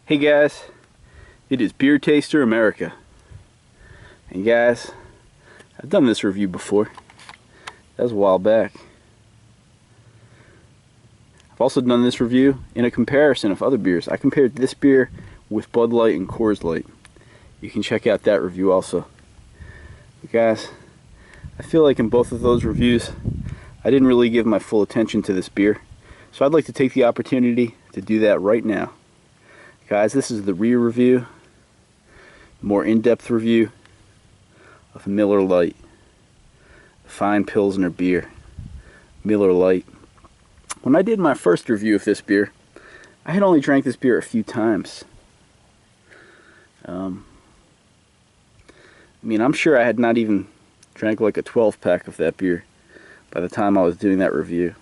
Hey guys, it is Beer Taster America. And guys, I've done this review before. That was a while back. I've also done this review in a comparison of other beers. I compared this beer with Bud Light and Coors Light. You can check out that review also. But guys, I feel like in both of those reviews, I didn't really give my full attention to this beer. So I'd like to take the opportunity to do that right now. Guys, this is the re-review, more in-depth review of Miller Lite, fine Pilsner beer, Miller Lite. When I did my first review of this beer, I had only drank this beer a few times. I'm sure I had not even drank like a 12-pack of that beer by the time I was doing that review.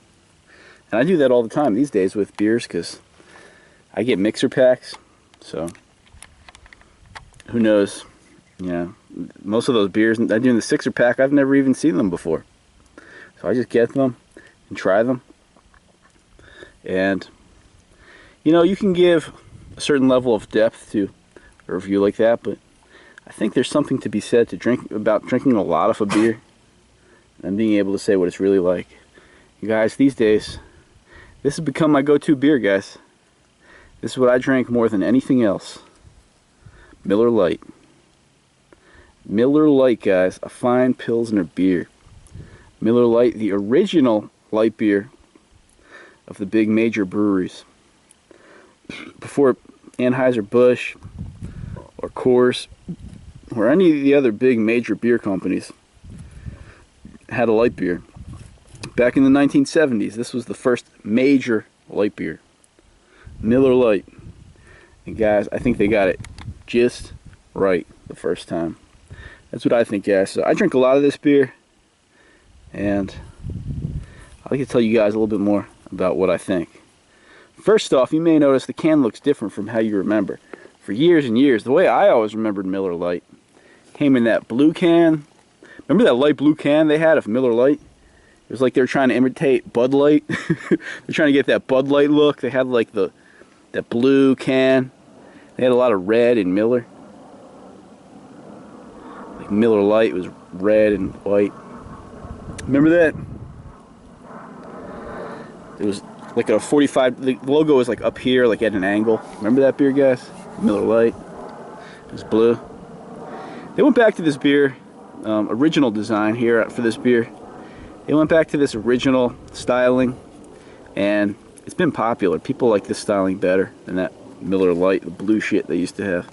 And I do that all the time these days with beers because I get mixer packs, so who knows, most of those beers I do in the 6er pack, I've never even seen them before. So I just get them and try them. And, you can give a certain level of depth to a review like that, but I think there's something to be said about drinking a lot of a beer and being able to say what it's really like. You guys, these days, this has become my go-to beer, guys. This is what I drink more than anything else. Miller Lite. Miller Lite, guys. A fine Pilsner beer. Miller Lite, the original light beer of the big major breweries. Before Anheuser-Busch or Coors or any of the other big major beer companies had a light beer. Back in the 1970s, this was the first major light beer. Miller Lite. And guys, I think they got it just right the first time. That's what I think, guys. So I drink a lot of this beer, and I'd like to tell you guys a little bit more about what I think. First off, you may notice the can looks different from how you remember. For years and years, the way I always remembered Miller Lite came in that blue can. Remember that light blue can they had of Miller Lite? It was like they were trying to imitate Bud Light. They're trying to get that Bud Light look. They had like that blue can. They had a lot of red in Miller. Like Miller Lite was red and white. Remember that? It was like a 45. The logo was like up here, like at an angle. Remember that beer, guys? Miller Lite. It was blue. They went back to this beer, original design here for this beer. They went back to this original styling, and it's been popular. People like this styling better than that Miller Lite, the blue shit they used to have.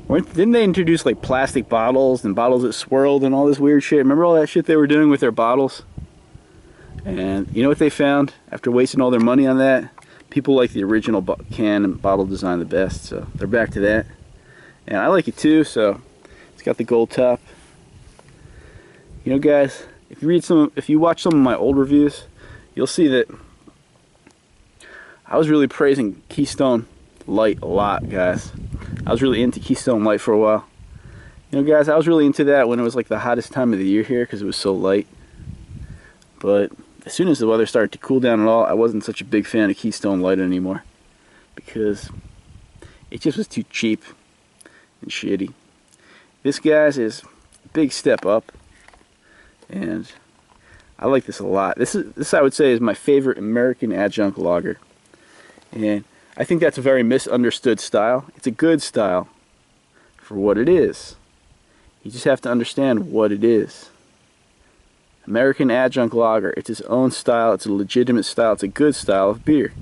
Didn't they introduce like plastic bottles and bottles that swirled and all this weird shit? Remember all that shit they were doing with their bottles? And you know what they found after wasting all their money on that? People like the original can and bottle design the best, so they're back to that. And I like it too, so it's got the gold top. Guys, if you watch some of my old reviews, you'll see that I was really praising Keystone Light a lot, guys. I was really into Keystone Light for a while. Guys, I was really into that when it was like the hottest time of the year here because it was so light. But as soon as the weather started to cool down at all, I wasn't such a big fan of Keystone Light anymore because it just was too cheap and shitty. This, guys, is a big step up. And I like this a lot. This I would say is my favorite American adjunct lager. And I think that's a very misunderstood style. It's a good style for what it is. You just have to understand what it is. American adjunct lager. It's its own style. It's a legitimate style. It's a good style of beer.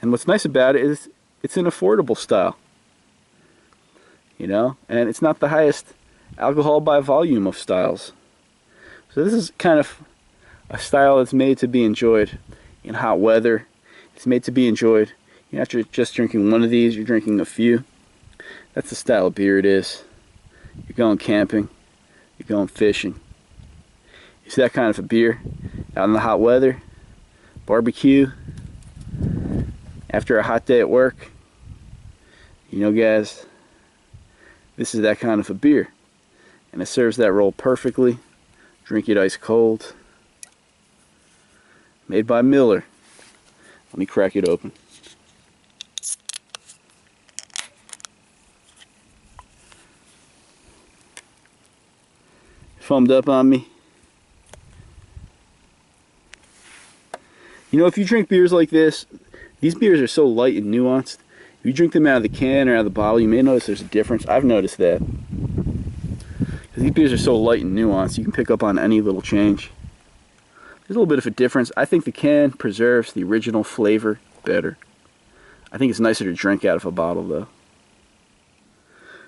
And what's nice about it is it's an affordable style. And it's not the highest alcohol by volume of styles. So this is kind of a style that's made to be enjoyed in hot weather. It's made to be enjoyed. You're not just drinking one of these, you're drinking a few. That's the style of beer it is. You're going camping, you're going fishing. It's that kind of a beer out in the hot weather, barbecue, after a hot day at work. Guys, this is that kind of a beer. And it serves that role perfectly. Drink it ice cold. Made by Miller. Let me crack it open. Foamed up on me. You know, if you drink beers like this, these beers are so light and nuanced. If you drink them out of the can or out of the bottle, you may notice there's a difference. I've noticed that. Because these beers are so light and nuanced, you can pick up on any little change. There's a little bit of a difference. I think the can preserves the original flavor better. I think it's nicer to drink out of a bottle, though.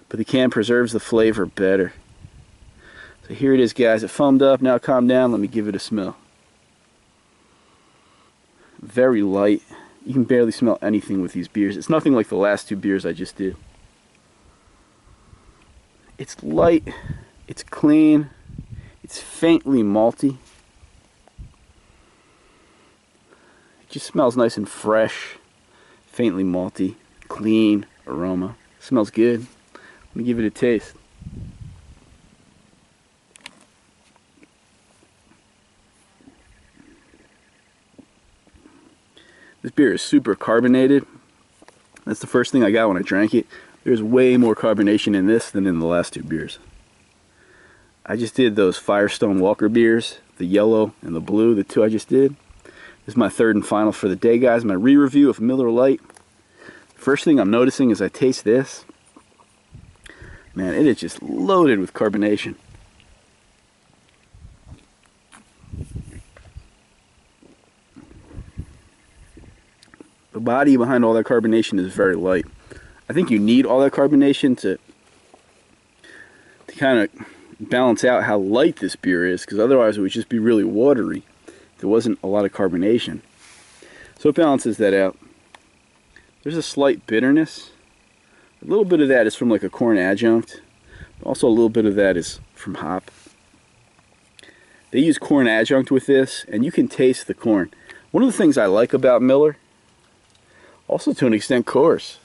But the can preserves the flavor better. So here it is, guys. It foamed up. Now calm down. Let me give it a smell. Very light. You can barely smell anything with these beers. It's nothing like the last two beers I just did. It's light. It's clean. It's faintly malty. It just smells nice and fresh. Faintly malty. Clean aroma. Smells good. Let me give it a taste. This beer is super carbonated. That's the first thing I got when I drank it. There's way more carbonation in this than in the last two beers. I just did those Firestone Walker beers, the yellow and the blue, the two I just did. This is my third and final for the day, guys. My re-review of Miller Lite. First thing I'm noticing as I taste this, man, it is just loaded with carbonation. The body behind all that carbonation is very light. I think you need all that carbonation to kind of balance out how light this beer is, because otherwise it would just be really watery if there wasn't a lot of carbonation. So it balances that out. There's a slight bitterness. A little bit of that is from like a corn adjunct. Also a little bit of that is from hop. They use corn adjunct with this, and you can taste the corn. One of the things I like about Miller, also to an extent Coors,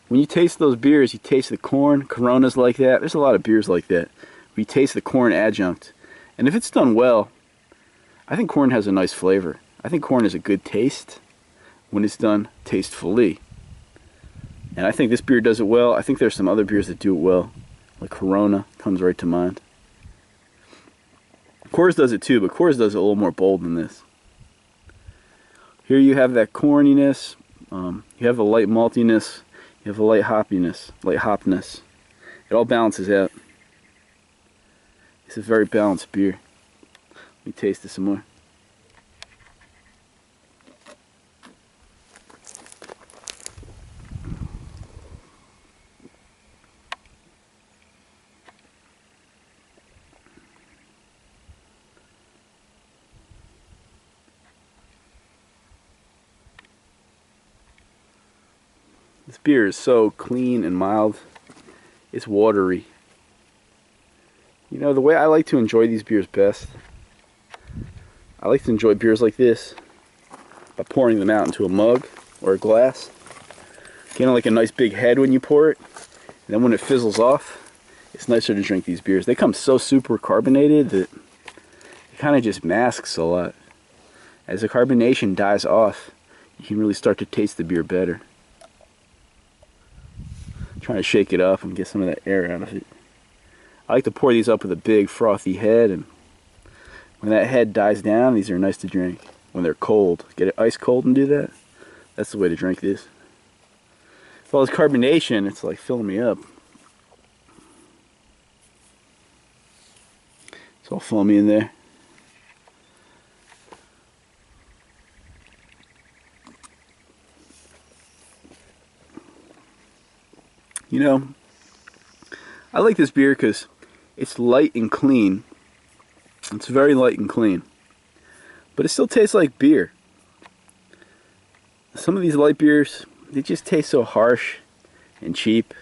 when you taste those beers, you taste the corn. Coronas like that. There's a lot of beers like that where you taste the corn adjunct. And if it's done well, I think corn has a nice flavor. I think corn is a good taste when it's done tastefully. And I think this beer does it well. I think there's some other beers that do it well. Like Corona comes right to mind. Coors does it too, but Coors does it a little more bold than this. Here you have that corniness. You have a light maltiness. You have a light hopiness. It all balances out. It's a very balanced beer. Let me taste it some more. This beer is so clean and mild. It's watery. You know, the way I like to enjoy these beers best, I like to enjoy beers like this by pouring them out into a mug or a glass. Getting like a nice big head when you pour it. And then when it fizzles off, it's nicer to drink these beers. They come so super carbonated that it kind of just masks a lot. As the carbonation dies off, you can really start to taste the beer better. Trying to shake it up and get some of that air out of it. I like to pour these up with a big frothy head, and when that head dies down, these are nice to drink. When they're cold, get it ice cold and do that. That's the way to drink this. With all this carbonation, it's like filling me up. It's all foamy in there. You know, I like this beer because it's light and clean. It's very light and clean. But it still tastes like beer. Some of these light beers, they just taste so harsh and cheap.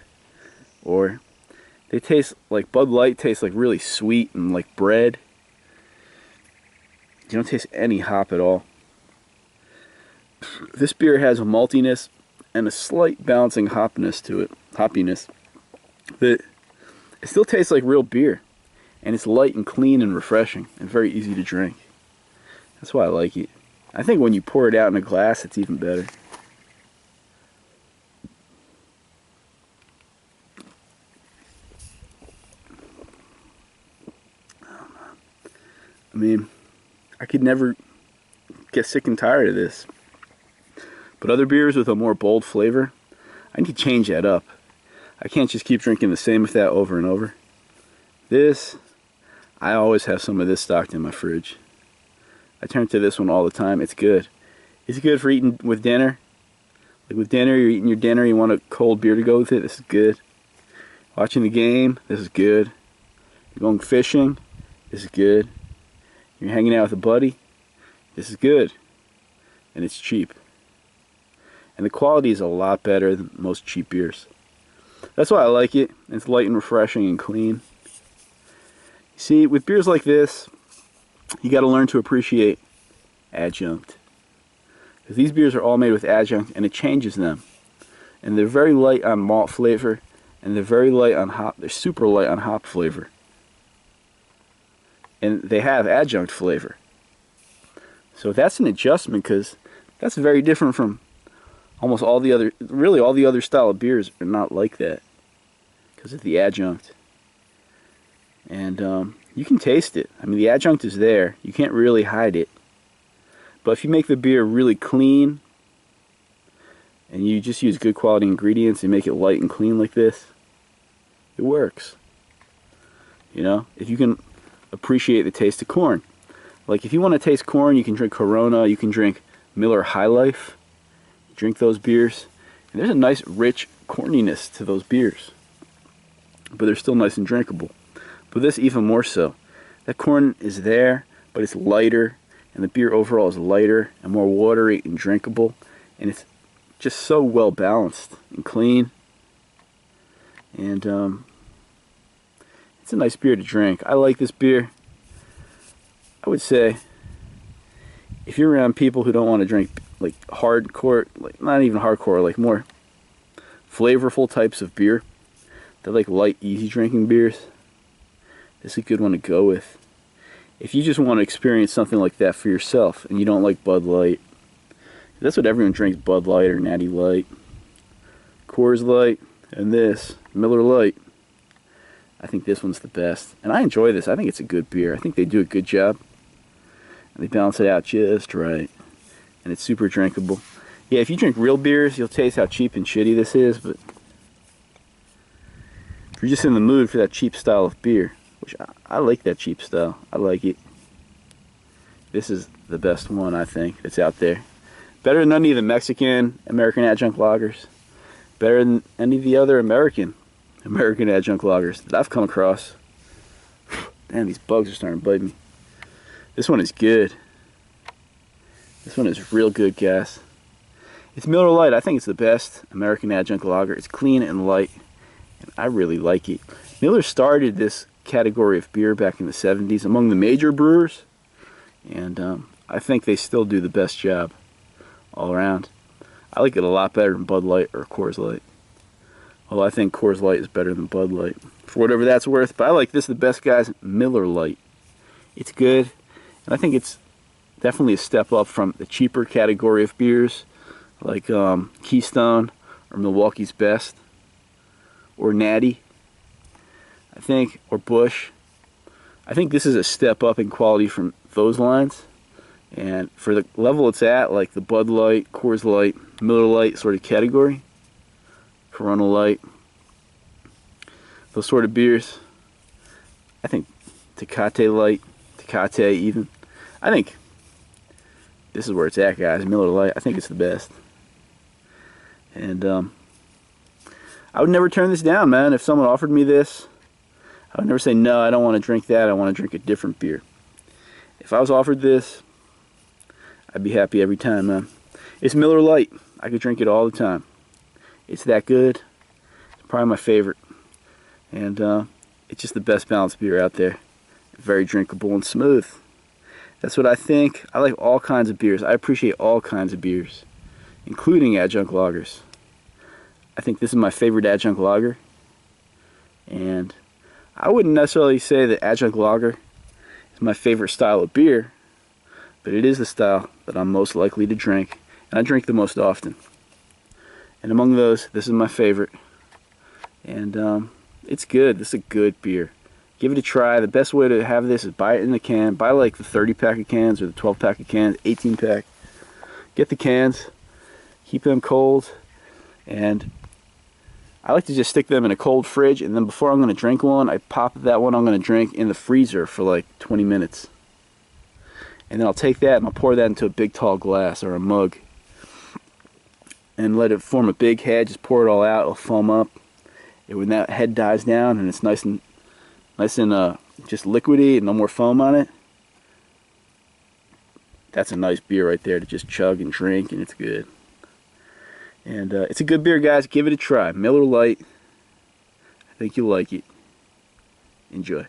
Or they taste like Bud Light tastes like really sweet and like bread. You don't taste any hop at all. This beer has a maltiness and a slight balancing hoppiness to it. But it still tastes like real beer, and it's light and clean and refreshing and very easy to drink. That's why I like it. I think when you pour it out in a glass, it's even better. I mean, I could never get sick and tired of this. But other beers with a more bold flavor, I need to change that up. I can't just keep drinking the same of that over and over. This, I always have some of this stocked in my fridge. I turn to this one all the time. It's good. It's good for eating with dinner. Like with dinner, you're eating your dinner, you want a cold beer to go with it. This is good. Watching the game, this is good. You're going fishing, this is good. You're hanging out with a buddy, this is good. And it's cheap. And the quality is a lot better than most cheap beers. That's why I like it. It's light and refreshing and clean. See, with beers like this, you got to learn to appreciate adjunct. Because these beers are all made with adjunct, and it changes them. And they're very light on malt flavor, and they're very light on hop. They're super light on hop flavor. And they have adjunct flavor. So that's an adjustment, because that's very different from almost all the other, really all the other style of beers are not like that because of the adjunct. And you can taste it. I mean, the adjunct is there. You can't really hide it. But if you make the beer really clean and you just use good quality ingredients and make it light and clean like this, it works. You know, if you can appreciate the taste of corn. Like if you want to taste corn, you can drink Corona, you can drink Miller High Life. Drink those beers, and there's a nice rich corniness to those beers, but they're still nice and drinkable. But this even more so. That corn is there, but it's lighter, and the beer overall is lighter and more watery and drinkable, and it's just so well balanced and clean. And it's a nice beer to drink. I like this beer. I would say if you're around people who don't want to drink like hardcore, like not even hardcore, like more flavorful types of beer, they're like light, easy drinking beers, this is a good one to go with. If you just want to experience something like that for yourself and you don't like Bud Light, that's what everyone drinks, Bud Light or Natty Light, Coors Light, and this Miller Lite. I think this one's the best, and I enjoy this. I think it's a good beer. I think they do a good job, and they balance it out just right. And it's super drinkable. Yeah, if you drink real beers, you'll taste how cheap and shitty this is, but if you're just in the mood for that cheap style of beer, which I like that cheap style, I like it, this is the best one, I think, that's out there. Better than any of the Mexican American adjunct lagers. Better than any of the other American adjunct lagers that I've come across. Damn, these bugs are starting to bite me. This one is good. This one is real good, guys. It's Miller Lite. I think it's the best American adjunct lager. It's clean and light, and I really like it. Miller started this category of beer back in the 70s among the major brewers, and I think they still do the best job all around. I like it a lot better than Bud Light or Coors Light. Well, I think Coors Light is better than Bud Light, for whatever that's worth. But I like this the best, guys, Miller Lite. It's good, and I think it's definitely a step up from the cheaper category of beers like Keystone or Milwaukee's Best or Natty, I think, or Busch. I think this is a step up in quality from those lines, and for the level it's at, like the Bud Light, Coors Light, Miller Lite sort of category, Corona Light, those sort of beers, I think Tecate Light, Tecate even, I think this is where it's at, guys. Miller Lite, I think it's the best. And I would never turn this down, man. If someone offered me this, I would never say, no, I don't want to drink that. I want to drink a different beer. If I was offered this, I'd be happy every time, man. It's Miller Lite. I could drink it all the time. It's that good. It's probably my favorite. And it's just the best balanced beer out there. Very drinkable and smooth. That's what I think. I like all kinds of beers. I appreciate all kinds of beers, including adjunct lagers. I think this is my favorite adjunct lager. And I wouldn't necessarily say that adjunct lager is my favorite style of beer, but it is the style that I'm most likely to drink, and I drink the most often. And among those, this is my favorite. And it's good. This is a good beer. Give it a try. The best way to have this is buy it in a can. Buy like the 30-pack of cans or the 12-pack of cans, 18-pack. Get the cans. Keep them cold. And I like to just stick them in a cold fridge, and then before I'm going to drink one, I pop that one I'm going to drink in the freezer for like 20 minutes. And then I'll take that and I'll pour that into a big tall glass or a mug. And let it form a big head. Just pour it all out. It'll foam up. And when that head dies down and it's nice and just liquidy and no more foam on it, that's a nice beer right there to just chug and drink, and it's good. And it's a good beer, guys. Give it a try. Miller Lite. I think you'll like it. Enjoy.